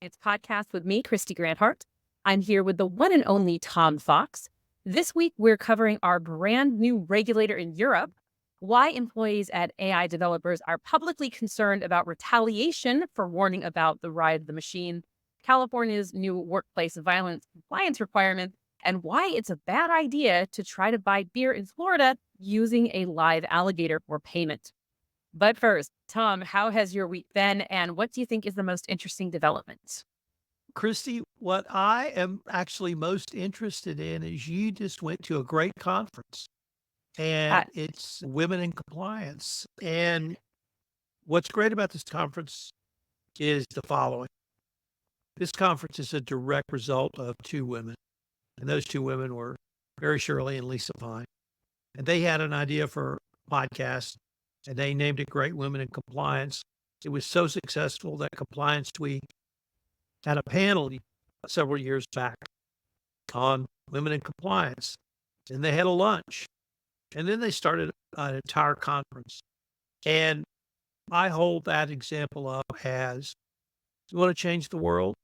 It's podcast with me, Kristy Granthart. I'm here with the one and only Tom Fox. This week, we're covering our brand new regulator in Europe, why employees at AI developers are publicly concerned about retaliation for warning about the rise of the machine, California's new workplace violence compliance requirement, and why it's a bad idea to try to buy beer in Florida using a live alligator for payment. But first, Tom, how has your week been, and what do you think is the most interesting development? Christy, what I am actually most interested in is you just went to a great conference Uh, and it's Women in Compliance. And what's great about this conference is the following. This conference is a direct result of two women, and those two women were Mary Shirley and Lisa Pine. And they had an idea for a podcast, and they named it Great Women in Compliance. It was so successful that Compliance Week had a panel several years back on women in compliance, and they had a lunch, and then they started an entire conference. And I hold that example up as, you want to change the world?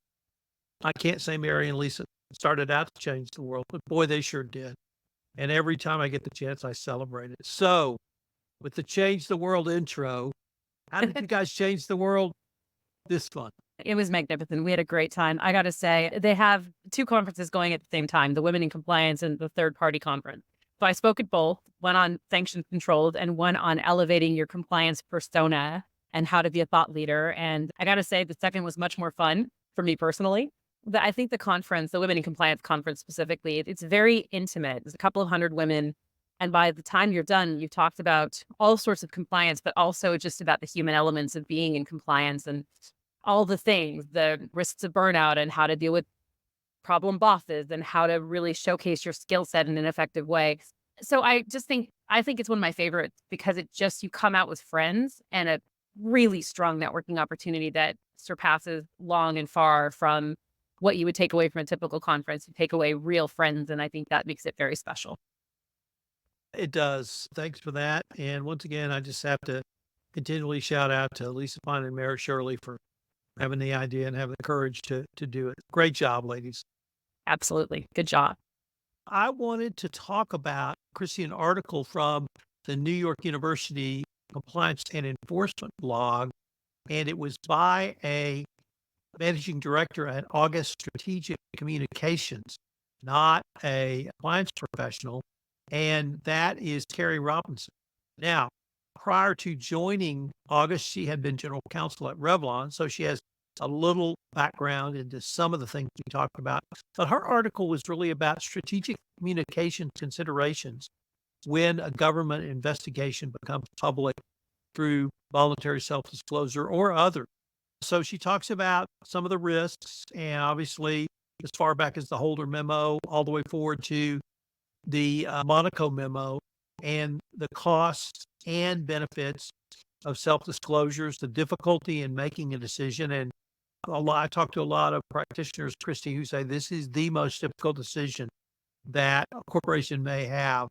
I can't say Mary and Lisa started out to change the world, but boy, they sure did. And every time I get the chance, I celebrate it. So with the Change the World intro, how did you guys change the world this fun? it was magnificent. We had a great time. I got to say, they have two conferences going at the same time, the Women in Compliance and the Third Party Conference. So I spoke at both, one on sanctions controls and one on elevating your compliance persona and how to be a thought leader. And I got to say, the second was much more fun for me personally. But I think the conference, the Women in Compliance conference specifically, it's very intimate. There's a couple of hundred women. And by the time you're done, you've talked about all sorts of compliance, but also just about the human elements of being in compliance and all the things, the risks of burnout and how to deal with problem bosses and how to really showcase your skill set in an effective way. So I think it's one of my favorites because it just, you come out with friends and a really strong networking opportunity that surpasses long and far from what you would take away from a typical conference. You take away real friends, and I think that makes it very special. It does. Thanks for that. And once again, I just have to continually shout out to Lisa Pine and Mary Shirley for having the idea and having the courage to do it. Great job, ladies. Absolutely. Good job. I wanted to talk about, Chrissy, an article from the New York University Compliance and Enforcement blog, and it was by a managing director at August Strategic Communications, not a compliance professional, and that is Carrie Robinson. Now, prior to joining August, she had been general counsel at Revlon, so she has a little background into some of the things we talked about. But her article was really about strategic communication considerations when a government investigation becomes public through voluntary self-disclosure or other. So she talks about some of the risks, and obviously as far back as the Holder memo, all the way forward to the Monaco memo, and the costs and benefits of self-disclosures, the difficulty in making a decision. And I talk to a lot of practitioners, Christy, who say this is the most difficult decision that a corporation may have.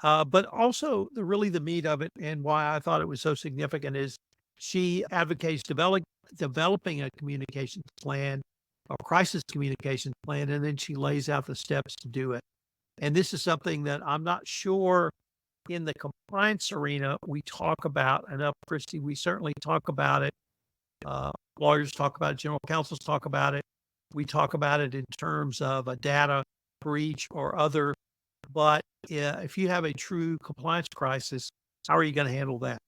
But also really the meat of it, and why I thought it was so significant, is she advocates developing a communications plan, a crisis communications plan, and then she lays out the steps to do it. And this is something that I'm not sure in the compliance arena we talk about enough, Christy. We certainly talk about it. Lawyers talk about it, general counsels talk about it. We talk about it in terms of a data breach or other. But if you have a true compliance crisis, how are you going to handle that?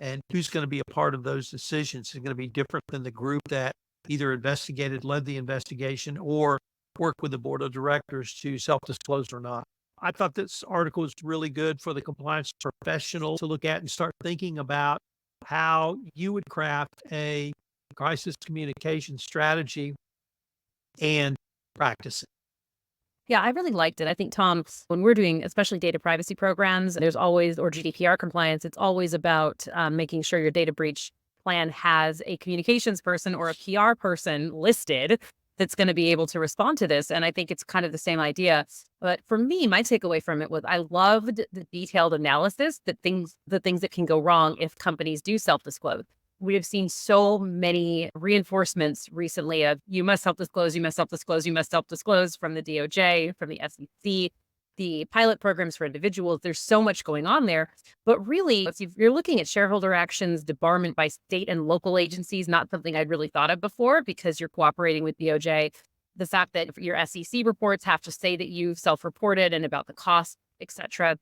And who's going to be a part of those decisions? It's going to be different than the group that either led the investigation, or worked with the board of directors to self-disclose or not. I thought this article was really good for the compliance professional to look at and start thinking about how you would craft a crisis communication strategy and practice it. Yeah, I really liked it. I think, Tom, when we're doing especially data privacy programs, there's always, or GDPR compliance, it's always about making sure your data breach plan has a communications person or a PR person listed that's going to be able to respond to this. And I think it's kind of the same idea. But for me, my takeaway from it was I loved the detailed analysis, the things that can go wrong if companies do self-disclose. We have seen so many reinforcements recently of you must self-disclose, you must self-disclose, you must self-disclose from the DOJ, from the SEC, the pilot programs for individuals. There's so much going on there. But really, if you're looking at shareholder actions, debarment by state and local agencies, not something I'd really thought of before because you're cooperating with DOJ. The fact that your SEC reports have to say that you've self-reported and about the cost, et cetera.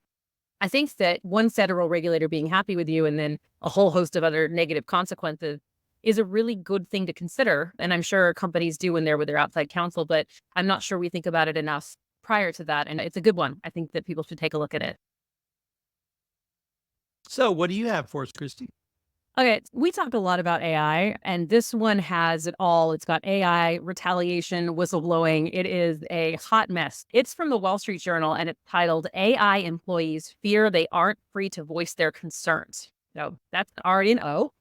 I think that one federal regulator being happy with you and then a whole host of other negative consequences is a really good thing to consider. And I'm sure companies do when they're with their outside counsel, but I'm not sure we think about it enough prior to that. And it's a good one. I think that people should take a look at it. So what do you have for us, Kristy? Okay, we talked a lot about AI, and this one has it all. It's got AI, retaliation, whistleblowing. It is a hot mess. It's from the Wall Street Journal, and it's titled AI Employees Fear They Aren't Free to Voice Their Concerns. So that's already an O.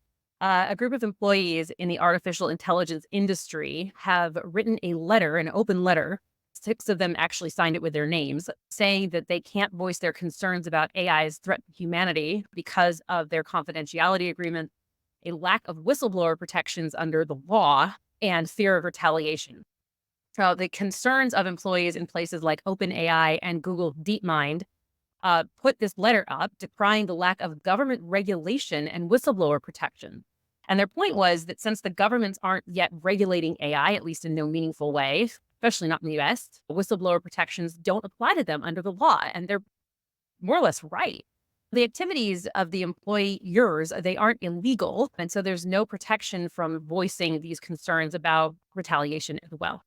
A group of employees in the artificial intelligence industry have written a letter, an open letter. 6 of them actually signed it with their names, saying that they can't voice their concerns about AI's threat to humanity because of their confidentiality agreement, a lack of whistleblower protections under the law, and fear of retaliation. So the concerns of employees in places like OpenAI and Google DeepMind put this letter up decrying the lack of government regulation and whistleblower protection. And their point was that since the governments aren't yet regulating AI, at least in no meaningful way, especially not in the US, whistleblower protections don't apply to them under the law. And they're more or less right. The activities of the employers, they aren't illegal. And so there's no protection from voicing these concerns about retaliation as well.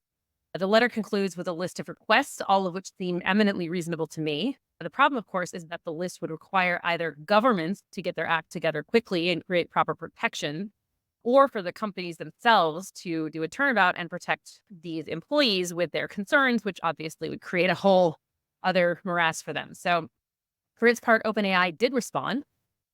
The letter concludes with a list of requests, all of which seem eminently reasonable to me. The problem, of course, is that the list would require either governments to get their act together quickly and create proper protection, or for the companies themselves to do a turnabout and protect these employees with their concerns, which obviously would create a whole other morass for them. So for its part, OpenAI did respond,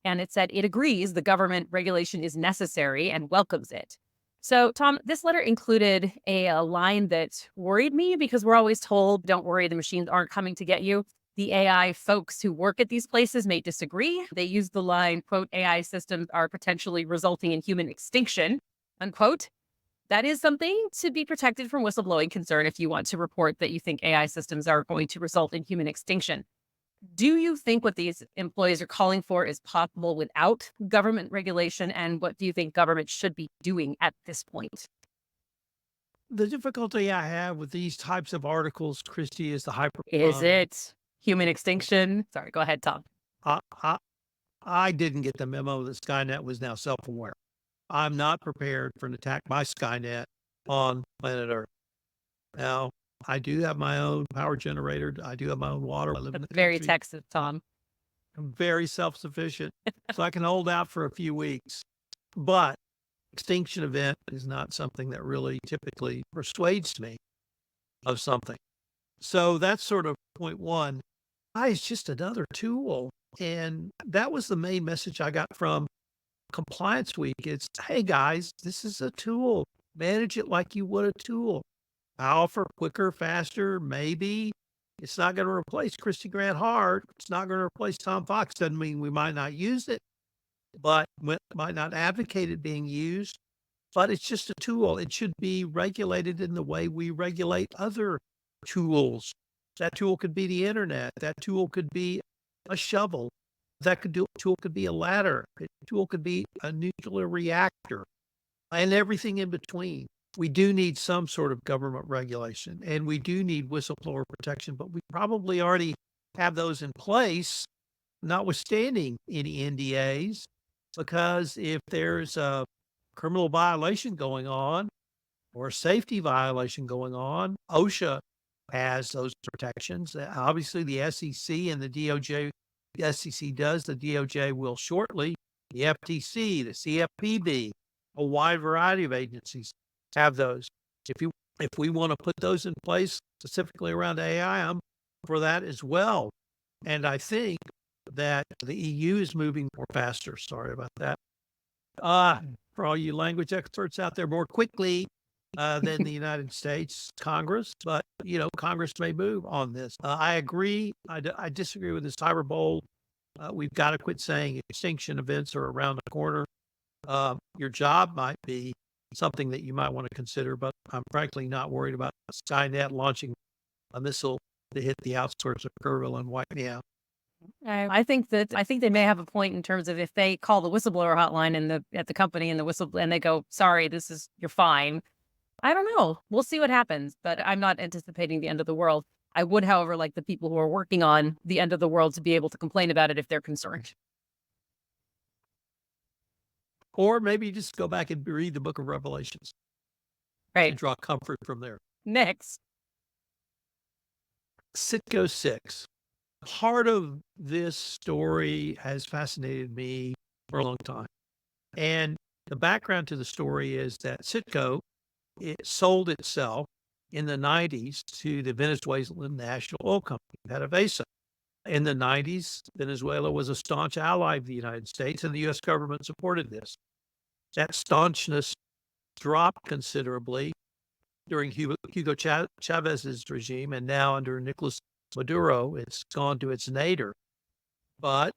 and it said it agrees the government regulation is necessary and welcomes it. So, Tom, this letter included a line that worried me because we're always told, don't worry, the machines aren't coming to get you. The AI folks who work at these places may disagree. They use the line, quote, AI systems are potentially resulting in human extinction, unquote. That is something to be protected from whistleblowing concern if you want to report that you think AI systems are going to result in human extinction. Do you think what these employees are calling for is possible without government regulation? And what do you think government should be doing at this point? The difficulty I have with these types of articles, Kristy, is the hyper. Is it human extinction? Sorry, go ahead, Tom. I, I, I didn't get the memo that Skynet was now self-aware. I'm not prepared for an attack by Skynet on planet Earth. Now, I do have my own power generator. I do have my own water. I live in the That's very country. Texas, Tom. I'm very self-sufficient, so I can hold out for a few weeks. But extinction event is not something that really typically persuades me of something. So that's sort of point one. It's just another tool. And that was the main message I got from Compliance Week. It's, hey guys, this is a tool. Manage it like you would a tool. I offer quicker, faster, maybe. It's not going to replace Christy Grant Hart. It's not going to replace Tom Fox. Doesn't mean we might not use it, but we might not advocate it being used. But it's just a tool. It should be regulated in the way we regulate other tools. That tool could be the internet. That tool could be a shovel. Tool could be a ladder. A tool could be a nuclear reactor, and everything in between. We do need some sort of government regulation, and we do need whistleblower protection, but we probably already have those in place, notwithstanding any NDAs, because if there's a criminal violation going on or a safety violation going on, OSHA has those protections. Obviously, the SEC and the DOJ, the SEC does, the DOJ will shortly, the FTC, the CFPB, a wide variety of agencies have those. If we want to put those in place specifically around AI, I'm for that as well. And I think that the EU is moving more faster. Sorry about that. For all you language experts out there, more quickly than the United States Congress. But, Congress may move on this. I agree. I disagree with this cyber bowl. We've got to quit saying extinction events are around the corner. Your job might be something that you might want to consider, but I'm frankly not worried about Skynet launching a missile to hit the outskirts of Kerrville and wipe me out. I think they may have a point in terms of if they call the whistleblower hotline and at the company and and they go, sorry, you're fine. I don't know. We'll see what happens, but I'm not anticipating the end of the world. I would, however, like the people who are working on the end of the world to be able to complain about it if they're concerned. Or maybe just go back and read the book of Revelations and Right. draw comfort from there. Next. Citgo 6. Part of this story has fascinated me for a long time. And the background to the story is that Citgo, it sold itself in the 90s to the Venezuelan national oil company, PDVSA. In the 90s, Venezuela was a staunch ally of the United States, and the U.S. government supported this. That staunchness dropped considerably during Hugo Chavez's regime, and now under Nicolas Maduro, it's gone to its nadir. But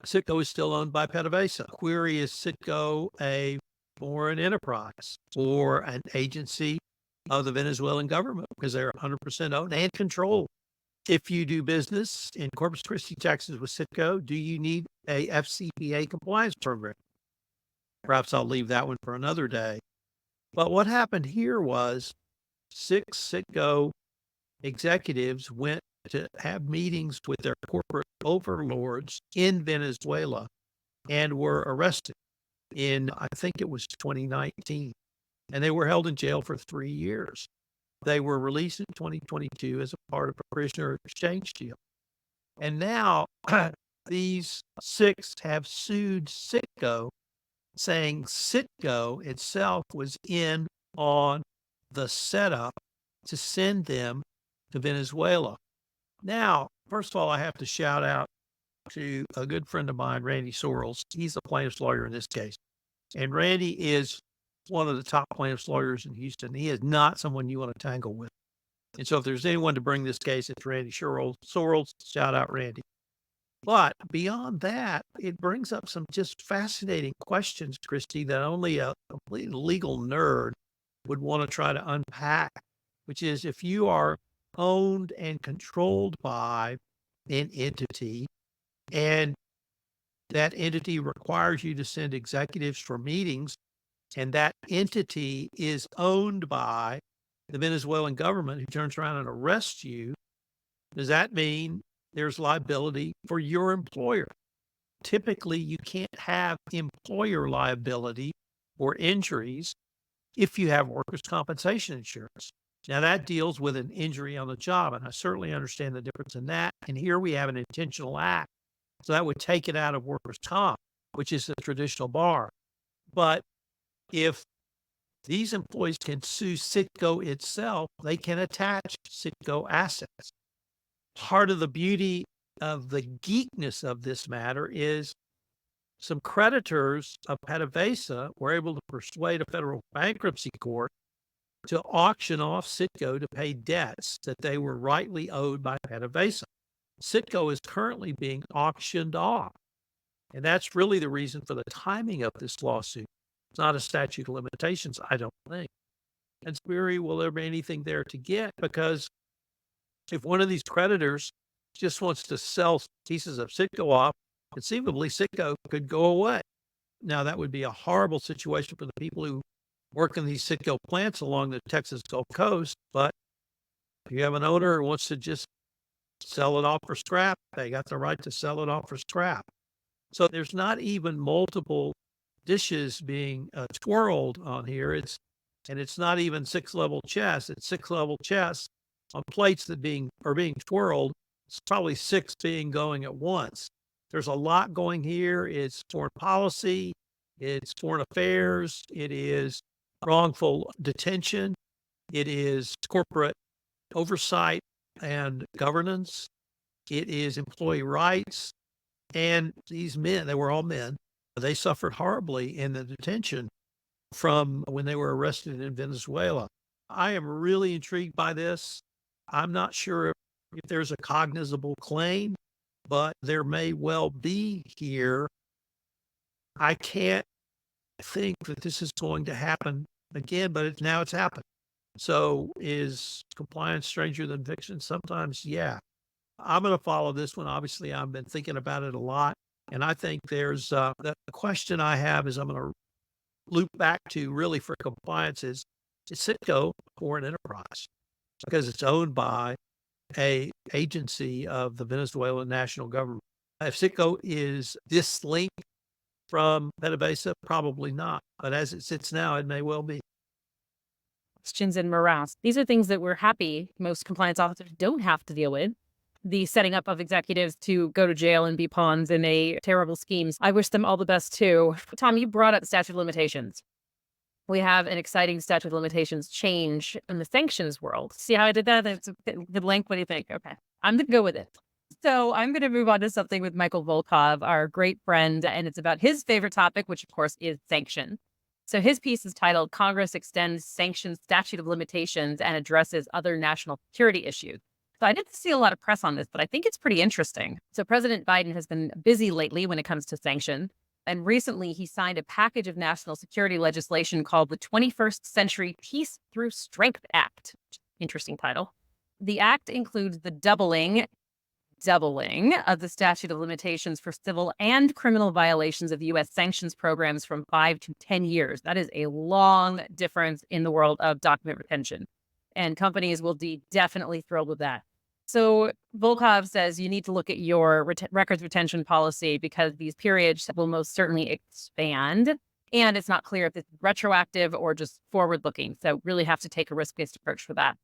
Citgo is still owned by PDVSA. Query, is Citgo a foreign enterprise or an agency of the Venezuelan government? Because they're 100% owned and controlled. If you do business in Corpus Christi, Texas with Citgo, do you need a FCPA compliance program? Perhaps I'll leave that one for another day. But what happened here was 6 Citgo executives went to have meetings with their corporate overlords in Venezuela and were arrested in, I think it was 2019, and they were held in jail for 3 years. They were released in 2022 as a part of a prisoner exchange deal. And now these 6 have sued Citgo, saying Citgo itself was in on the setup to send them to Venezuela. Now, first of all, I have to shout out to a good friend of mine, Randy Sorrells. He's the plaintiff's lawyer in this case. And Randy is one of the top plaintiff's lawyers in Houston. He is not someone you want to tangle with. And so if there's anyone to bring this case, it's Randy Sorrells. Shout out Randy. But beyond that, it brings up some just fascinating questions, Kristy, that only a complete legal nerd would want to try to unpack, which is if you are owned and controlled by an entity and that entity requires you to send executives for meetings, and that entity is owned by the Venezuelan government who turns around and arrests you, does that mean there's liability for your employer? Typically, you can't have employer liability for injuries if you have workers' compensation insurance. Now, that deals with an injury on the job, and I certainly understand the difference in that. And here we have an intentional act. So that would take it out of workers' comp, which is the traditional bar. But if these employees can sue Citgo itself, they can attach Citgo assets. Part of the beauty of the geekness of this matter is some creditors of PDVSA were able to persuade a federal bankruptcy court to auction off Citgo to pay debts that they were rightly owed by PDVSA. Citgo is currently being auctioned off. And that's really the reason for the timing of this lawsuit. It's not a statute of limitations, I don't think. And query, will there be anything there to get? Because if one of these creditors just wants to sell pieces of Citgo off, conceivably Citgo could go away. Now, that would be a horrible situation for the people who work in these Citgo plants along the Texas Gulf Coast. But if you have an owner who wants to just sell it off for scrap, they got the right to sell it off for scrap. So there's not even multiple dishes being twirled on here. It's not even 6-level chess. It's 6-level chess on plates that are being twirled. It's probably 6 being going at once. There's a lot going here. It's foreign policy. It's foreign affairs. It is wrongful detention. It is corporate oversight and governance. It is employee rights. And these men, they were all men, they suffered horribly in the detention from when they were arrested in Venezuela. I am really intrigued by this. I'm not sure if there's a cognizable claim, but there may well be here. I can't think that this is going to happen again, but now it's happened. So is compliance stranger than fiction? Sometimes, yeah. I'm going to follow this one. Obviously, I've been thinking about it a lot. And I think there's the question I have is I'm going to loop back to really for compliance is Citgo a foreign enterprise? Because it's owned by a agency of the Venezuelan national government. If Citgo is dislinked from PDVSA, probably not. But as it sits now, it may well be. Questions and morass. These are things that we're happy most compliance officers don't have to deal with. The setting up of executives to go to jail and be pawns in a terrible schemes. I wish them all the best too. Tom, you brought up statute of limitations. We have an exciting statute of limitations change in the sanctions world. See how I did that? It's a good link. What do you think? Okay. I'm going to go with it. So I'm going to move on to something with Michael Volkov, our great friend, and it's about his favorite topic, which of course is sanction. So his piece is titled Congress Extends Sanctions Statute of Limitations and Addresses Other National Security Issues. So I didn't see a lot of press on this, but I think it's pretty interesting. So President Biden has been busy lately when it comes to sanction. And recently he signed a package of national security legislation called the 21st Century Peace Through Strength Act. Interesting title. The act includes the doubling of the statute of limitations for civil and criminal violations of U.S. sanctions programs from 5 to 10 years. That is a long difference in the world of document retention. And companies will be definitely thrilled with that. So Volkov says you need to look at your records retention policy because these periods will most certainly expand. And it's not clear if it's retroactive or just forward-looking. So really have to take a risk-based approach for that.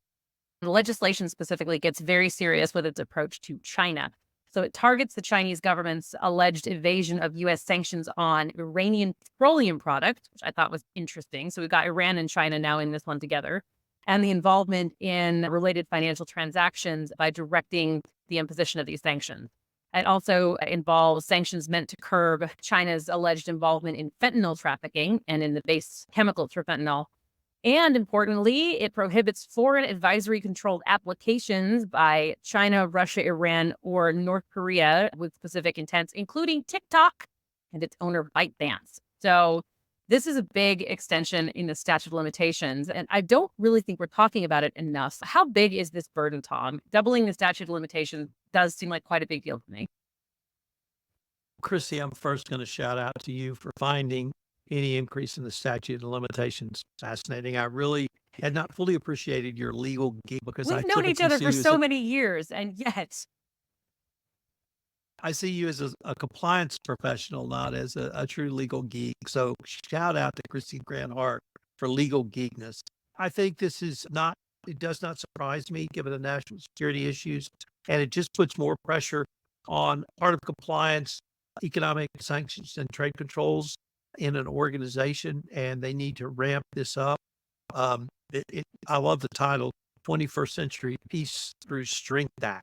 The legislation specifically gets very serious with its approach to China. So it targets the Chinese government's alleged evasion of U.S. sanctions on Iranian petroleum products, which I thought was interesting. So we've got Iran and China now in this one together, and the involvement in related financial transactions by directing the imposition of these sanctions. It also involves sanctions meant to curb China's alleged involvement in fentanyl trafficking and in the base chemicals for fentanyl. And importantly, it prohibits foreign advisory controlled applications by China, Russia, Iran, or North Korea with specific intents, including TikTok and its owner ByteDance. So this is a big extension in the statute of limitations, and I don't really think we're talking about it enough. How big is this burden, Tom? Doubling the statute of limitations does seem like quite a big deal to me. Kristy, I'm first going to shout out to you for finding any increase in the statute of limitations fascinating. I really had not fully appreciated your legal geek because We've known each other for so many years, and yet I see you as a compliance professional, not as a true legal geek. So shout out to Kristy Hart for legal geekness. I think this is not, it does not surprise me given the national security issues, and it just puts more pressure on part of compliance, economic sanctions and trade controls in an organization, and they need to ramp this up. I love the title, 21st Century Peace Through Strength Act.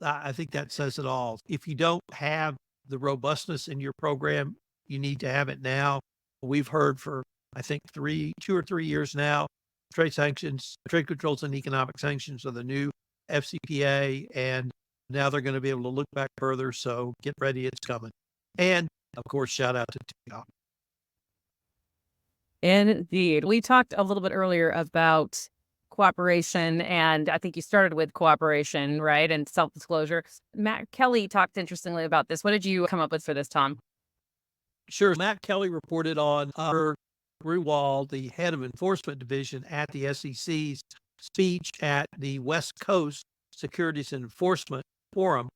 I think that says it all. If you don't have the robustness in your program, you need to have it now. We've heard for, I think, 2 or 3 years now, trade sanctions, trade controls and economic sanctions are the new FCPA, and now they're going to be able to look back further. So get ready, it's coming. And of course, shout out to TikTok. Indeed. We talked a little bit earlier about cooperation, and I think you started with cooperation, right? And self-disclosure. Matt Kelly talked interestingly about this. What did you come up with for this, Tom? Sure. Matt Kelly reported on Grewal, the head of enforcement division at the SEC's speech at the West Coast Securities and Enforcement Forum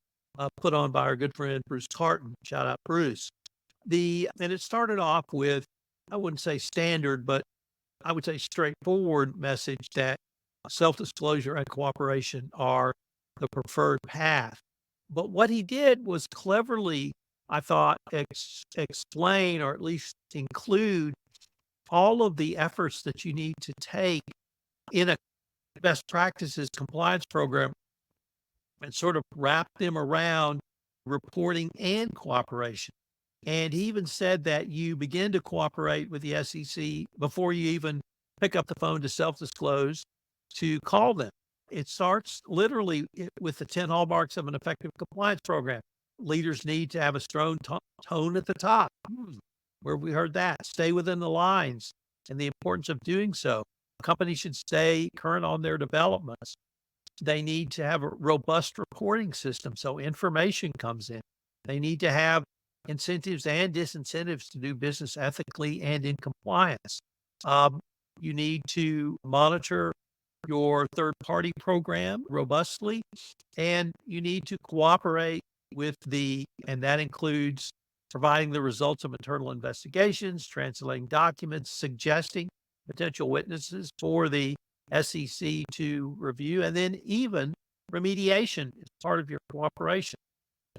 put on by our good friend Bruce Carton. Shout out, Bruce. And it started off with, I wouldn't say standard, but I would say straightforward message that self-disclosure and cooperation are the preferred path. But what he did was cleverly, I thought, explain or at least include all of the efforts that you need to take in a best practices compliance program and sort of wrap them around reporting and cooperation. And he even said that you begin to cooperate with the SEC before you even pick up the phone to self-disclose, to call them. It starts literally with the 10 hallmarks of an effective compliance program. Leaders need to have a strong tone at the top. Where have we heard that? Stay within the lines and the importance of doing so. Companies should stay current on their developments. They need to have a robust reporting system so information comes in. They need to have incentives and disincentives to do business ethically and in compliance. You need to monitor your third party program robustly, and you need to cooperate with and that includes providing the results of internal investigations, translating documents, suggesting potential witnesses for the SEC to review, and then even remediation is part of your cooperation.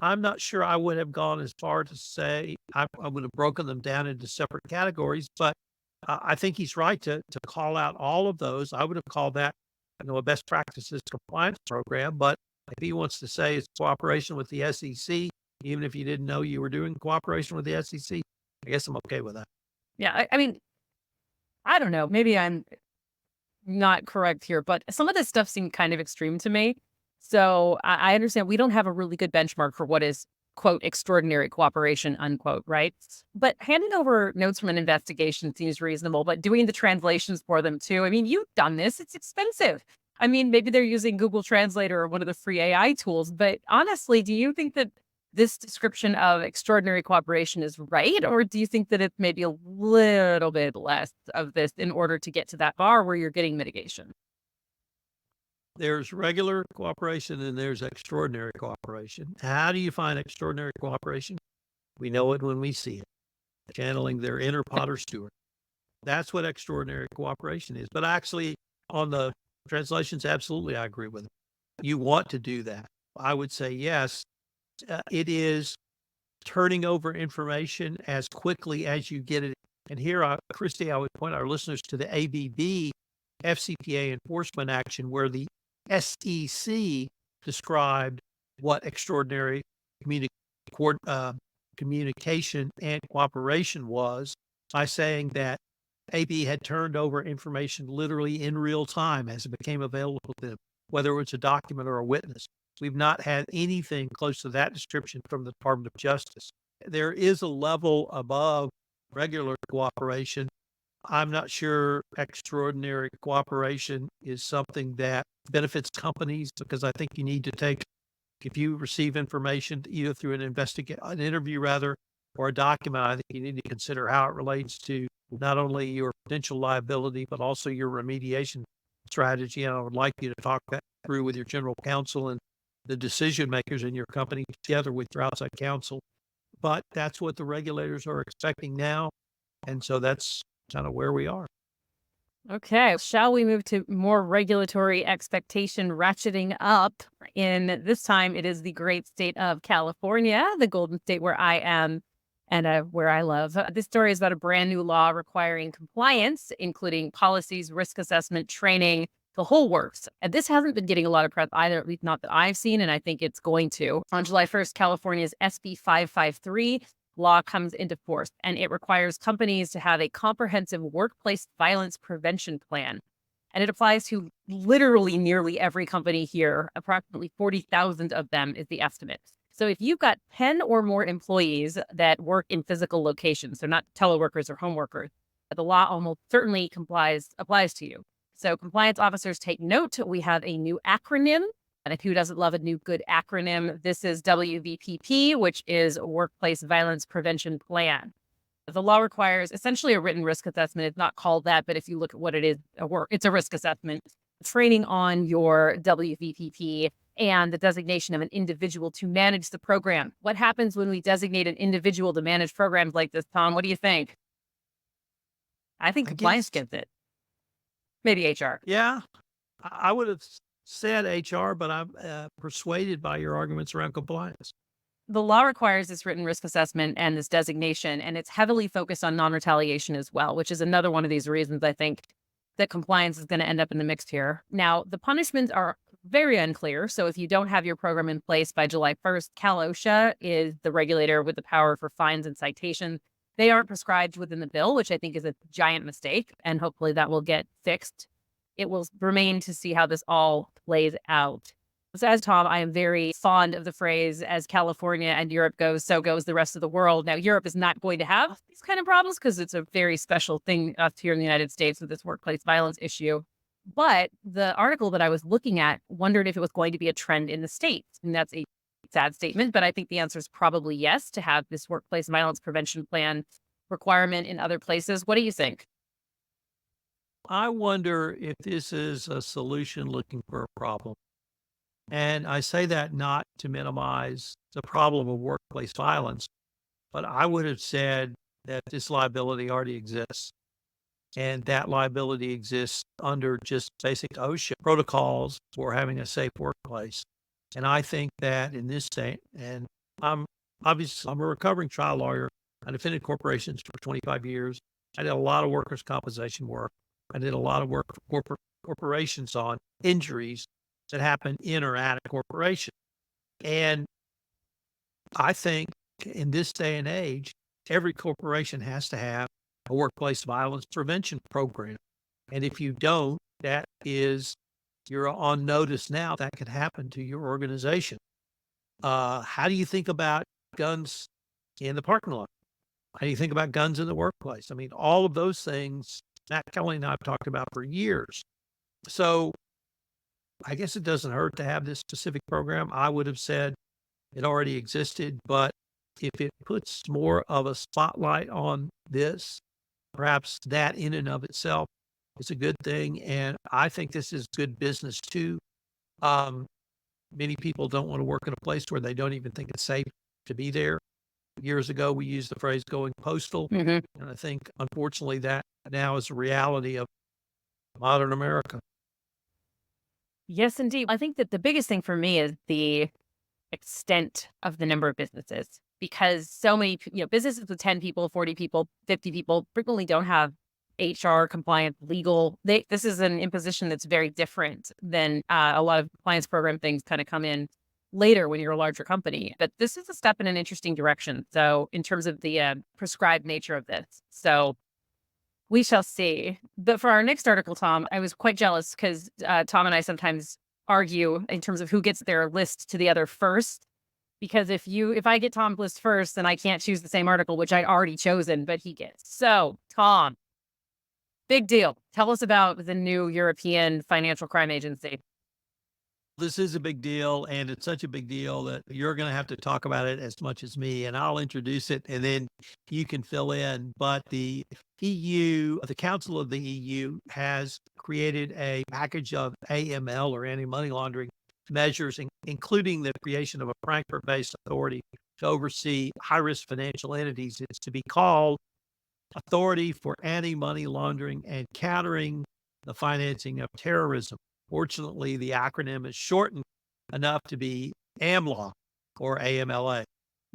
I'm not sure I would have gone as far to say I would have broken them down into separate categories, but I think he's right to call out all of those. I would have called that, a best practices compliance program, but if he wants to say it's cooperation with the SEC, even if you didn't know you were doing cooperation with the SEC, I guess I'm okay with that. Yeah, I mean, I don't know. Maybe I'm not correct here, but some of this stuff seemed kind of extreme to me. So I understand we don't have a really good benchmark for what is, quote, extraordinary cooperation, unquote, right? But handing over notes from an investigation seems reasonable, but doing the translations for them too. I mean, you've done this, it's expensive. I mean, maybe they're using Google Translator or one of the free AI tools, but honestly, do you think that this description of extraordinary cooperation is right? Or do you think that it's maybe a little bit less of this in order to get to that bar where you're getting mitigation? There's regular cooperation and there's extraordinary cooperation. How do you find extraordinary cooperation? We know it when we see it, channeling their inner Potter Stewart. That's what extraordinary cooperation is. But actually, on the translations, absolutely, I agree with it. You want to do that. I would say yes. It is turning over information as quickly as you get it. And here, Kristy, I would point our listeners to the ABB FCPA enforcement action where the SEC described what extraordinary communication and cooperation was by saying that AB had turned over information literally in real time as it became available to them, whether it's a document or a witness. We've not had anything close to that description from the Department of Justice. There is a level above regular cooperation. I'm not sure extraordinary cooperation is something that benefits companies because I think you need to take, if you receive information either through an interview rather, or a document, I think you need to consider how it relates to not only your potential liability, but also your remediation strategy. And I would like you to talk that through with your general counsel and the decision makers in your company together with your outside counsel. But that's what the regulators are expecting now. And so that's kind of where we are. Okay, shall we move to more regulatory expectation ratcheting up? In this time, it is the great state of California, the golden state where I am and where I love. This story is about a brand new law requiring compliance, including policies, risk assessment, training, the whole works. And this hasn't been getting a lot of press either, at least not that I've seen, and I think it's going to. On July 1st, California's SB 553 law comes into force, and it requires companies to have a comprehensive workplace violence prevention plan. And it applies to literally nearly every company here. Approximately 40,000 of them is the estimate. So if you've got 10 or more employees that work in physical locations, so not teleworkers or home workers, the law almost certainly applies to you. So compliance officers take note. We have a new acronym. And if who doesn't love a new good acronym, this is WVPP, which is Workplace Violence Prevention Plan. The law requires essentially a written risk assessment. It's not called that, but if you look at what it is, it's a risk assessment, training on your WVPP, and the designation of an individual to manage the program. What happens when we designate an individual to manage programs like this, Tom? What do you think? I think compliance gets it. Maybe HR. Yeah, I would have said HR, but I'm persuaded by your arguments around compliance. The law requires this written risk assessment and this designation, and it's heavily focused on non-retaliation as well, which is another one of these reasons I think that compliance is going to end up in the mix here. Now, the punishments are very unclear. So if you don't have your program in place by July 1st, Cal OSHA is the regulator with the power for fines and citations. They aren't prescribed within the bill, which I think is a giant mistake, and hopefully that will get fixed. It will remain to see how this all plays out. So as Tom, I am very fond of the phrase, as California and Europe goes, so goes the rest of the world. Now, Europe is not going to have these kind of problems because it's a very special thing up here in the United States with this workplace violence issue. But the article that I was looking at wondered if it was going to be a trend in the States. And that's a sad statement, but I think the answer is probably yes, to have this workplace violence prevention plan requirement in other places. What do you think? I wonder if this is a solution looking for a problem. And I say that not to minimize the problem of workplace violence, but I would have said that this liability already exists. And that liability exists under just basic OSHA protocols for having a safe workplace. And I think that in this state, and I'm I'm a recovering trial lawyer. I defended corporations for 25 years. I did a lot of workers' compensation work. I did a lot of work for corporations on injuries that happen in or at a corporation. And I think in this day and age, every corporation has to have a workplace violence prevention program. And if you don't, that is, you're on notice now that could happen to your organization. How do you think about guns in the parking lot? How do you think about guns in the workplace? I mean, all of those things Matt Kelly and I have talked about for years. So I guess it doesn't hurt to have this specific program. I would have said it already existed, but if it puts more of a spotlight on this, perhaps that in and of itself is a good thing. And I think this is good business too. Um, Many people don't want to work in a place where they don't even think it's safe to be there. Years ago, we used the phrase going postal. Mhm. And I think, unfortunately, that now is a reality of modern America. Yes, indeed. I think that the biggest thing for me is the extent of the number of businesses, because so many, businesses with 10 people, 40 people, 50 people frequently don't have HR, compliance, legal. This is an imposition that's very different than a lot of compliance program things kind of come in later when you're a larger company. But this is a step in an interesting direction. So in terms of the prescribed nature of this. So we shall see. But for our next article, Tom, I was quite jealous because Tom and I sometimes argue in terms of who gets their list to the other first. Because if I get Tom's list first, then I can't choose the same article, which I'd already chosen, but he gets. So, Tom, big deal. Tell us about the new European Financial Crime Agency. This is a big deal, and it's such a big deal that you're going to have to talk about it as much as me, and I'll introduce it, and then you can fill in. But the EU, the Council of the EU, has created a package of AML or anti-money laundering measures, including the creation of a Frankfurt-based authority to oversee high-risk financial entities. It's to be called Authority for Anti-Money Laundering and Countering the Financing of Terrorism. Fortunately, the acronym is shortened enough to be AMLA or AMLA,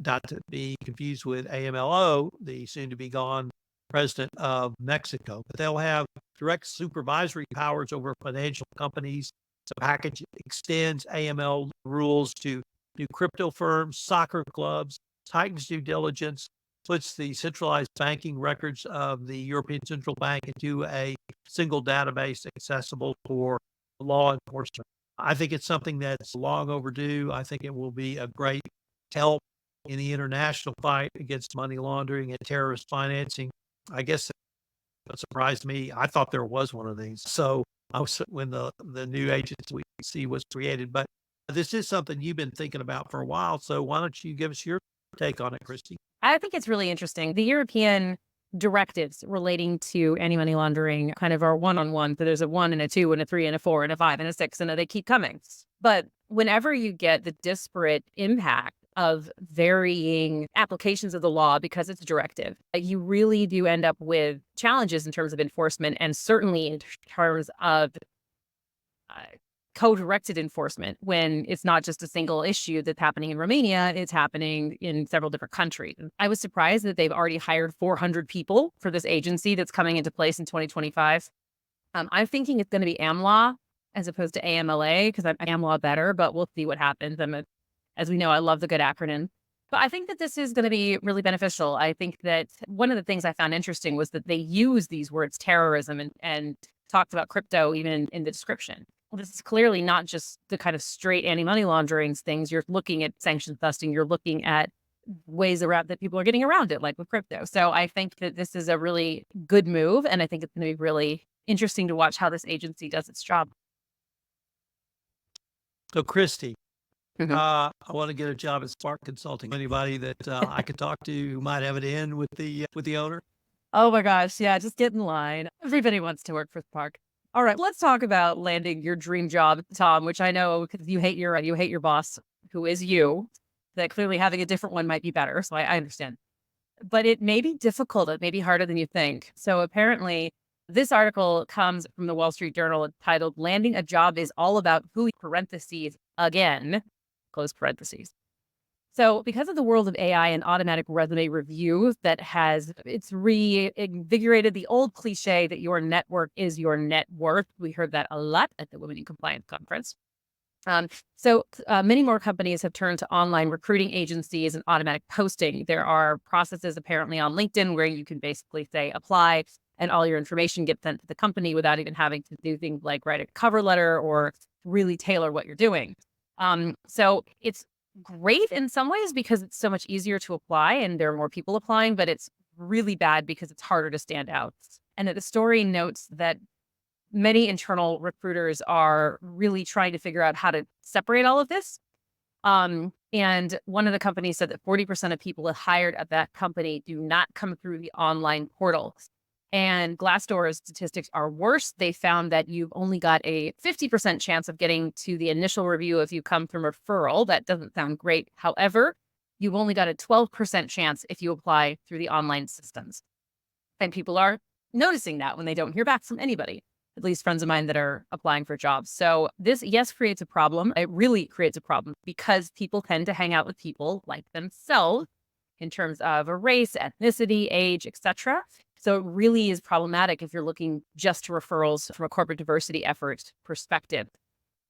not to be confused with AMLO, the soon to be gone president of Mexico. But they'll have direct supervisory powers over financial companies. The package extends AML rules to new crypto firms, soccer clubs, tightens due diligence, puts the centralized banking records of the European Central Bank into a single database accessible for law enforcement. I think it's something that's long overdue. I think it will be a great help in the international fight against money laundering and terrorist financing. I guess it surprised me. I thought there was one of these. So I was when the new agency was created. But this is something you've been thinking about for a while. So why don't you give us your take on it, Kristy? I think it's really interesting. The European directives relating to anti-money laundering kind of are one-on-one. So there's a 1 and a 2 and a 3 and a 4 and a 5 and a 6, and they keep coming. But whenever you get the disparate impact of varying applications of the law because it's a directive, you really do end up with challenges in terms of enforcement, and certainly in terms of uh, co-directed enforcement when it's not just a single issue that's happening in Romania, it's happening in several different countries. I was surprised that they've already hired 400 people for this agency that's coming into place in 2025. I'm thinking it's going to be AMLA as opposed to AMLA because I'm AMLA better, but we'll see what happens. As we know, I love the good acronym. But I think that this is going to be really beneficial. I think that one of the things I found interesting was that they use these words terrorism and talked about crypto even in the description. Well, this is clearly not just the kind of straight anti-money laundering things. You're looking at sanctions busting. You're looking at ways around that people are getting around it, like with crypto. So I think that this is a really good move, and I think it's going to be really interesting to watch how this agency does its job. So, Kristy, Mhm. I want to get a job at Spark Consulting. Anybody that I could talk to who might have it in with the owner? Oh my gosh, yeah, just get in line. Everybody wants to work for Spark. All right, let's talk about landing your dream job, Tom, which I know because you hate your boss, who is you. That clearly having a different one might be better, so I understand. But it may be difficult. It may be harder than you think. So apparently, this article comes from the Wall Street Journal titled "Landing a Job is All About Who," parentheses again, close parentheses. So, because of the world of AI and automatic resume review it's reinvigorated the old cliche that your network is your net worth. We heard that a lot at the Women in Compliance conference. Many more companies have turned to online recruiting agencies and automatic posting. There are processes apparently on LinkedIn where you can basically say apply and all your information gets sent to the company without even having to do things like write a cover letter or really tailor what you're doing. So it's great in some ways because it's so much easier to apply and there are more people applying, but it's really bad because it's harder to stand out. And that the story notes that many internal recruiters are really trying to figure out how to separate all of this. And one of the companies said that 40% of people hired at that company do not come through the online portal. And Glassdoor's statistics are worse. They found that you've only got a 50% chance of getting to the initial review if you come from referral. That doesn't sound great. However, you've only got a 12% chance if you apply through the online systems. And people are noticing that when they don't hear back from anybody, at least friends of mine that are applying for jobs. So this, yes, creates a problem. It really creates a problem because people tend to hang out with people like themselves in terms of a race, ethnicity, age, etc. So it really is problematic if you're looking just to referrals from a corporate diversity effort perspective.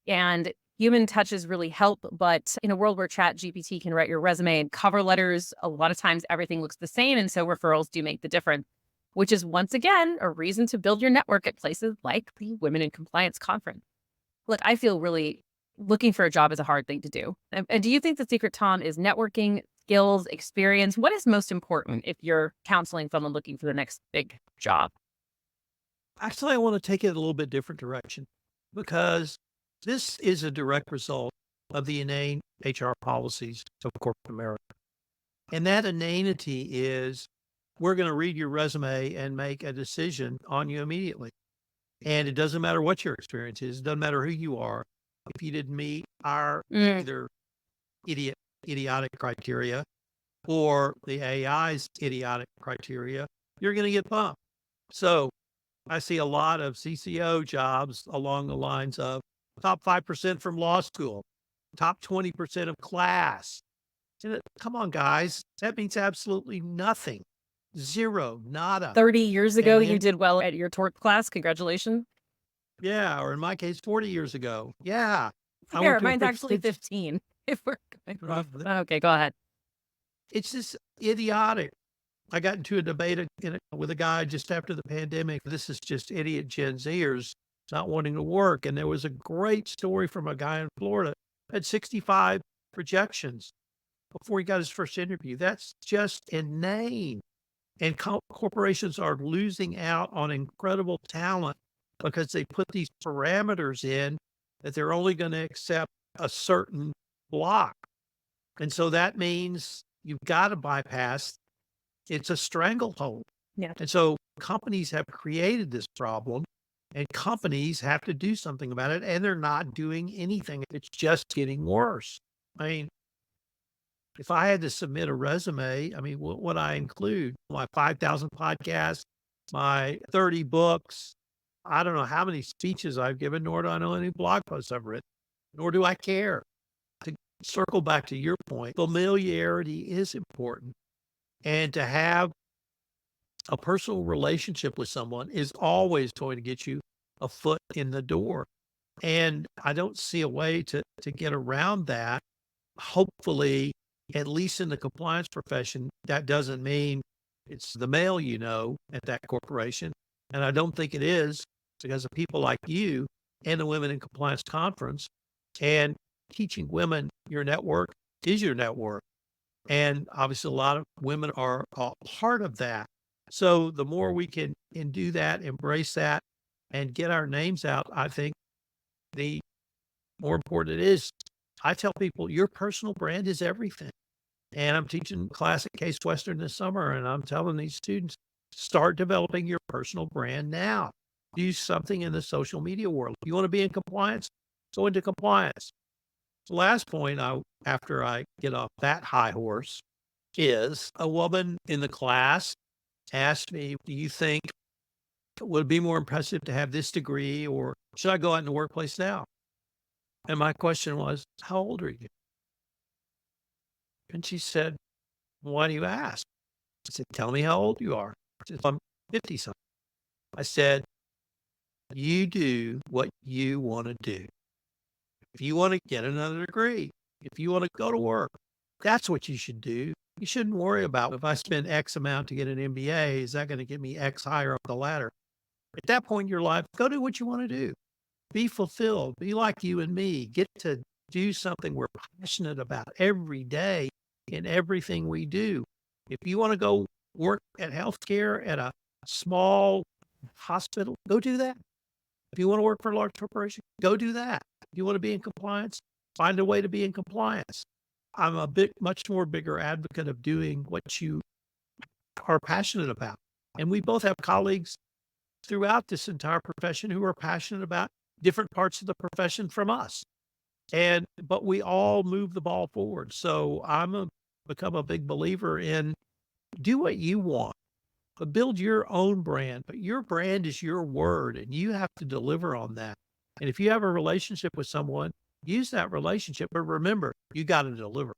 And human touches really help, but in a world where Chat GPT can write your resume and cover letters, a lot of times everything looks the same. And so referrals do make the difference, which is once again a reason to build your network at places like the Women in Compliance conference. Look, I feel really looking for a job is a hard thing to do. And do you think the secret, Tom, is networking, skills, experience? What is most important if you're counseling someone looking for the next big job? Actually, I want to take it a little bit different direction because this is a direct result of the inane HR policies of corporate America. And that inanity is we're going to read your resume and make a decision on you immediately. And it doesn't matter what your experience is. It doesn't matter who you are. If you didn't meet our either idiotic criteria or the AI's idiotic criteria, you're going to get bumped. So I see a lot of CCO jobs along the lines of top 5% from law school, top 20% of class. Come on, guys. That means absolutely nothing. Zero, nada. 30 years ago, And you then, did well at your tort class. Congratulations. yeah, or in my case, 40 years ago. Yeah. I Fair, went to a mine's actually prestigious, 15. If we're okay, go ahead. it's just idiotic. I got into a debate with a guy just after the pandemic. This is just idiot Gen Zers not wanting to work. And there was a great story from a guy in Florida, had 65 rejections before he got his first interview. That's just inane. And corporations are losing out on incredible talent because they put these parameters in that they're only going to accept a certain block. And so that means you've got to bypass, it's a stranglehold. Yeah. And so companies have created this problem and companies have to do something about it. And they're not doing anything. It's just getting worse. I mean, if I had to submit a resume, I mean, what would I include? My 5,000 podcasts, my 30 books. I don't know how many speeches I've given, nor do I know any blog posts I've written, nor do I care. To circle back to your point, familiarity is important. And to have a personal relationship with someone is always going to get you a foot in the door. And I don't see a way to get around that. Hopefully, at least in the compliance profession, that doesn't mean it's the male you know at that corporation. And I don't think it is. because of people like you and the Women in Compliance Conference. And teaching women your network is your network. And obviously, a lot of women are a part of that. So the more we can do that, embrace that, and get our names out, I think the more important it is. I tell people your personal brand is everything. And I'm teaching classic Case Western this summer, and I'm telling these students, start developing your personal brand now. Do something in the social media world. If you want to be in compliance, go into compliance. The last point, after I get off that high horse, is a woman in the class asked me, do you think it would be more impressive to have this degree, or should I go out in the workplace now? And my question was, how old are you? And she said, why do you ask? I said, tell me how old you are. She said, I'm 50 something. I said, you do what you want to do. If you want to get another degree, if you want to go to work, that's what you should do. You shouldn't worry about if I spend X amount to get an MBA, is that going to get me X higher up the ladder? At that point in your life, go do what you want to do. Be fulfilled. Be like you and me. Get to do something we're passionate about every day in everything we do. If you want to go work at healthcare at a small hospital, go do that. If you want to work for a large corporation, go do that. If you want to be in compliance, find a way to be in compliance. I'm a much more bigger advocate of doing what you are passionate about. And we both have colleagues throughout this entire profession who are passionate about different parts of the profession from us. But we all move the ball forward. So become a big believer in do what you want, but build your own brand. But your brand is your word, and you have to deliver on that. And if you have a relationship with someone, use that relationship. But remember, you got to deliver.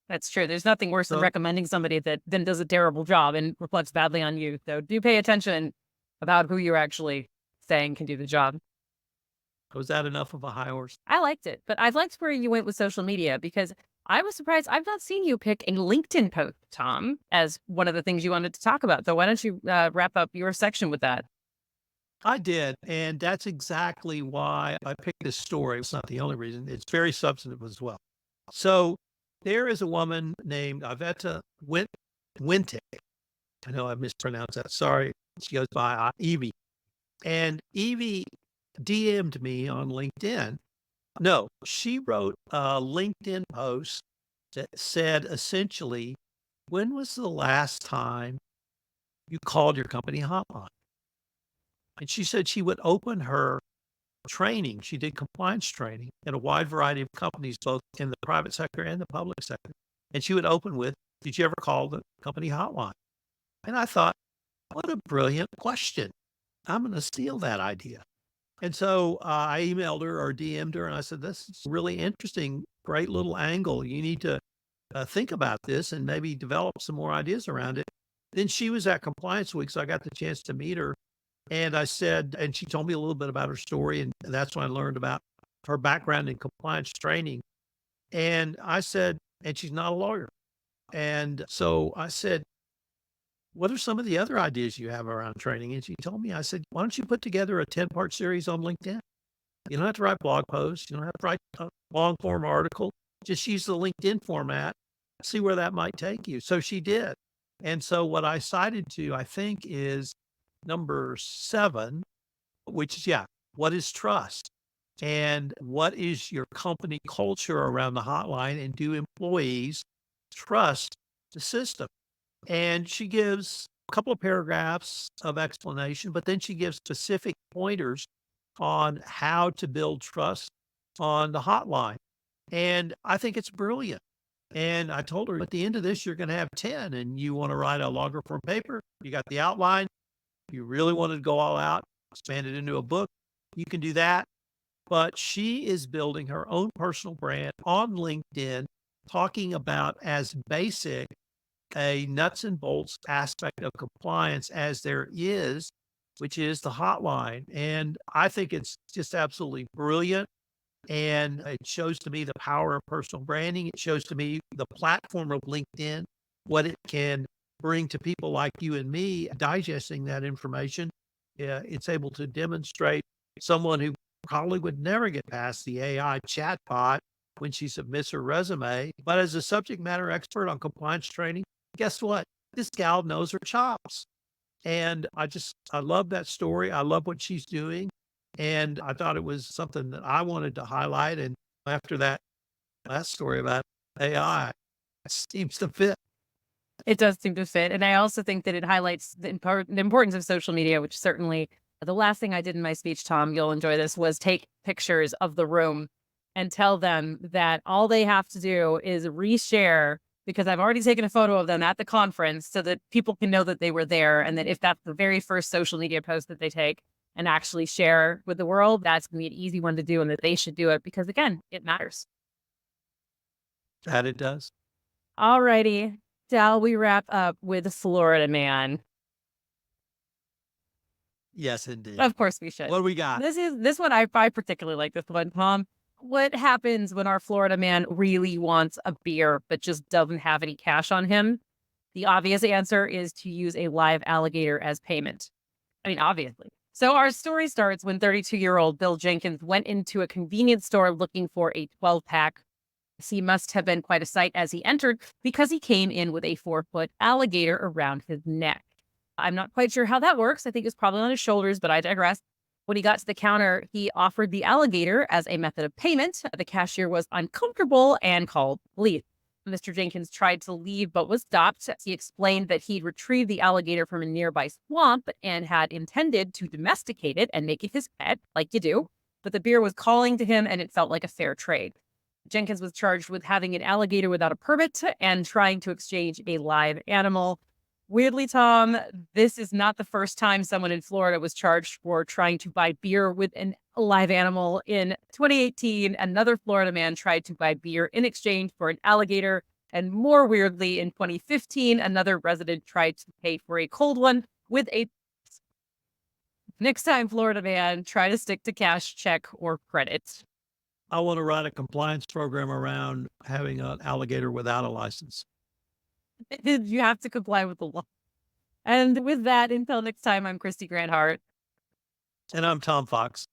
That's true. There's nothing worse than So, recommending somebody that then does a terrible job and reflects badly on you. So do pay attention about who you're actually saying can do the job. was that enough of a high horse? I liked it, but I liked where you went with social media because I was surprised. I've not seen you pick a LinkedIn post, Tom, as one of the things you wanted to talk about. So why don't you wrap up your section with that? I did. And that's exactly why I picked this story. It's not the only reason. It's very substantive as well. So there is a woman named Iveta Wintek. I know I mispronounced that. Sorry. She goes by Evie. And Evie DM'd me on LinkedIn. No, she wrote a LinkedIn post that said essentially, when was the last time you called your company hotline? And she said she would open her training. She did compliance training at a wide variety of companies, both in the private sector and the public sector. And she would open with, did you ever call the company hotline? And I thought, what a brilliant question. I'm going to steal that idea. And so I emailed her or DM'd her and I said, this is really interesting, great little angle. You need to think about this and maybe develop some more ideas around it. Then she was at Compliance Week, so I got the chance to meet her. And I said, and she told me a little bit about her story. And that's when I learned about her background in compliance training. And I said, and she's not a lawyer. And so I said, what are some of the other ideas you have around training? And she told me, I said, why don't you put together a 10-part series on LinkedIn? You don't have to write blog posts. You don't have to write a long form article. Just use the LinkedIn format, see where that might take you. So she did. And so what I cited to, I think, is number 7, which is, what is trust? And what is your company culture around the hotline? And do employees trust the system? And she gives a couple of paragraphs of explanation, but then she gives specific pointers on how to build trust on the hotline. And I think it's brilliant. And I told her at the end of this, you're going to have 10 and you want to write a longer form paper. You got the outline. You really wanted to go all out, expand it into a book. You can do that. But she is building her own personal brand on LinkedIn, talking about as basic a nuts and bolts aspect of compliance as there is, which is the hotline. And I think it's just absolutely brilliant. And it shows to me the power of personal branding. It shows to me the platform of LinkedIn, what it can bring to people like you and me, digesting that information. It's able to demonstrate someone who probably would never get past the AI chatbot when she submits her resume. But as a subject matter expert on compliance training, guess what? This gal knows her chops. And I love that story. I love what she's doing. And I thought it was something that I wanted to highlight. And after that last story about AI, it seems to fit. It does seem to fit. And I also think that it highlights the importance of social media, which certainly the last thing I did in my speech, Tom, you'll enjoy this, was take pictures of the room and tell them that all they have to do is reshare, because I've already taken a photo of them at the conference so that people can know that they were there. And that if that's the very first social media post that they take and actually share with the world, that's going to be an easy one to do, and that they should do it because, again, it matters. That it does. All righty. Shall we wrap up with Florida Man? Yes, indeed. Of course we should. What do we got? This one I particularly like this one, Tom. What happens when our Florida man really wants a beer but just doesn't have any cash on him? The obvious answer is to use a live alligator as payment. I mean, obviously. So our story starts when 32-year-old Bill Jenkins went into a convenience store looking for a 12-pack. He must have been quite a sight as he entered, because he came in with a 4-foot alligator around his neck. I'm not quite sure how that works. I think it's probably on his shoulders, but I digress. When he got to the counter, he offered the alligator as a method of payment. The cashier was uncomfortable and called police. Mr. Jenkins tried to leave but was stopped. He explained that he'd retrieved the alligator from a nearby swamp and had intended to domesticate it and make it his pet, like you do. But the beer was calling to him and it felt like a fair trade. Jenkins was charged with having an alligator without a permit and trying to exchange a live animal. Weirdly, Tom, this is not the first time someone in Florida was charged for trying to buy beer with a live animal. In 2018, another Florida man tried to buy beer in exchange for an alligator. And more weirdly, in 2015, another resident tried to pay for a cold one with a... Next time, Florida man, try to stick to cash, check, or credit. I want to run a compliance program around having an alligator without a license. You have to comply with the law. And with that, until next time, I'm Kristy Grant Hart. And I'm Tom Fox.